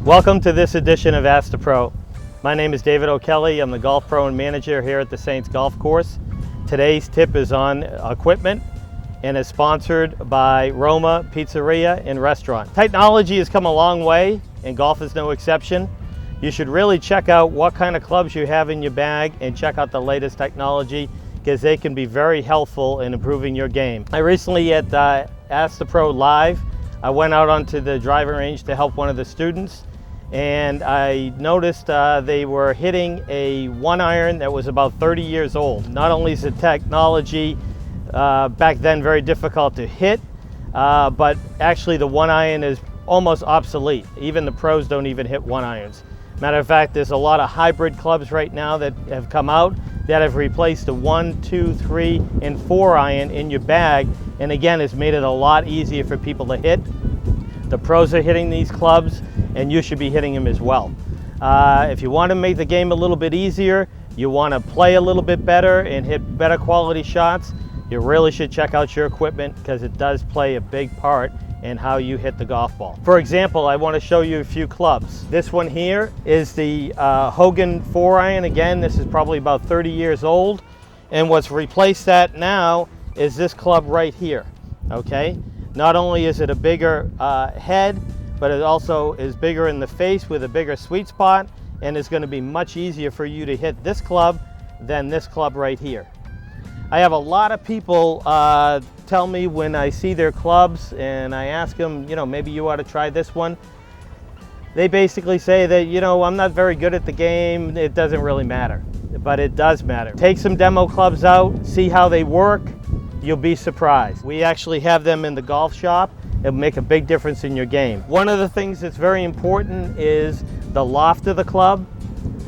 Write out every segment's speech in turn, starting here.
Welcome to this edition of Ask the Pro. My name is David O'Kelly. I'm the golf pro and manager here at the Saints Golf Course. Today's tip is on equipment and is sponsored by Roma Pizzeria and Restaurant. Technology has come a long way and golf is no exception. You should really check out what kind of clubs you have in your bag and check out the latest technology because they can be very helpful in improving your game. I recently at Ask the Pro Live, I went out onto the driving range to help one of the students, and I noticed they were hitting a 1-iron that was about 30 years old. Not only is the technology back then very difficult to hit, but actually the 1-iron is almost obsolete. Even the pros don't even hit 1-irons. Matter of fact, there's a lot of hybrid clubs right now that have come out that have replaced the 1, 2, 3, and 4-iron in your bag, and again, it's made it a lot easier for people to hit. The pros are hitting these clubs, and you should be hitting them as well. If you want to make the game a little bit easier, you want to play a little bit better and hit better quality shots, you really should check out your equipment because it does play a big part in how you hit the golf ball. For example, I want to show you a few clubs. This one here is the Hogan 4-iron. Again, this is probably about 30 years old, and what's replaced that now is this club right here. Okay, not only is it a bigger head, but it also is bigger in the face with a bigger sweet spot, and it's going to be much easier for you to hit this club than this club right here. I have a lot of people tell me when I see their clubs and I ask them, maybe you ought to try this one. They basically say that, I'm not very good at the game, it doesn't really matter. But it does matter. Take some demo clubs out, see how they work, you'll be surprised. We actually have them in the golf shop. It'll make a big difference in your game. One of the things that's very important is the loft of the club,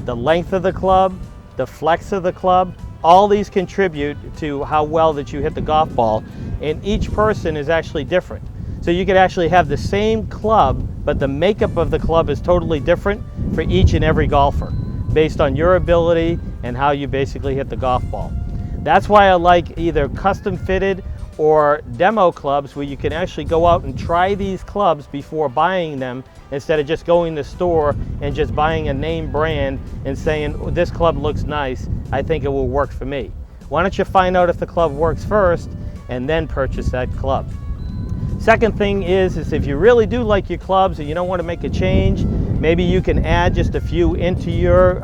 the length of the club, the flex of the club. All these contribute to how well that you hit the golf ball, and each person is actually different. So you could actually have the same club, but the makeup of the club is totally different for each and every golfer, based on your ability and how you basically hit the golf ball. That's why I like either custom fitted or demo clubs where you can actually go out and try these clubs before buying them, instead of just going to the store and just buying a name brand and saying, oh, this club looks nice, I think it will work for me. Why don't you find out if the club works first and then purchase that club? Second thing is if you really do like your clubs and you don't want to make a change, maybe you can add just a few into your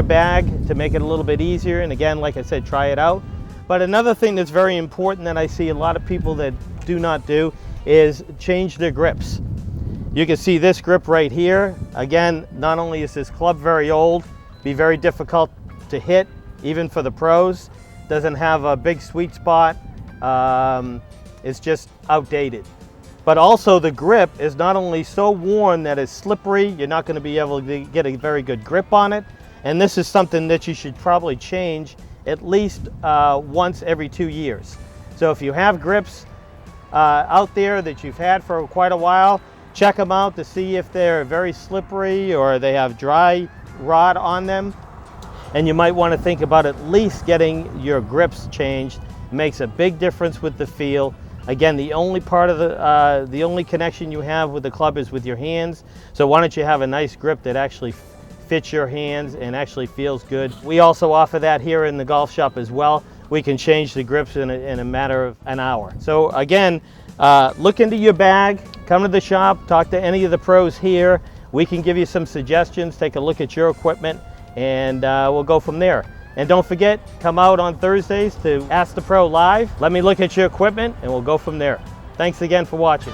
bag to make it a little bit easier. And again, like I said, try it out. But another thing that's very important that I see a lot of people that do not do is change their grips. You can see this grip right here. Again, not only is this club very old, be very difficult to hit, even for the pros. Doesn't have a big sweet spot. It's just outdated. But also the grip is not only so worn that it's slippery, you're not going to be able to get a very good grip on it. And this is something that you should probably change at least once every 2 years. So if you have grips out there that you've had for quite a while, check them out to see if they're very slippery or they have dry rot on them. And you might want to think about at least getting your grips changed. It makes a big difference with the feel. Again, the only part of the only connection you have with the club is with your hands. So why don't you have a nice grip that actually fits your hands and actually feels good. We also offer that here in the golf shop as well. We can change the grips in a matter of an hour. So again, look into your bag, come to the shop, talk to any of the pros here. We can give you some suggestions, take a look at your equipment, and we'll go from there. And don't forget, come out on Thursdays to Ask the Pro Live. Let me look at your equipment and we'll go from there. Thanks again for watching.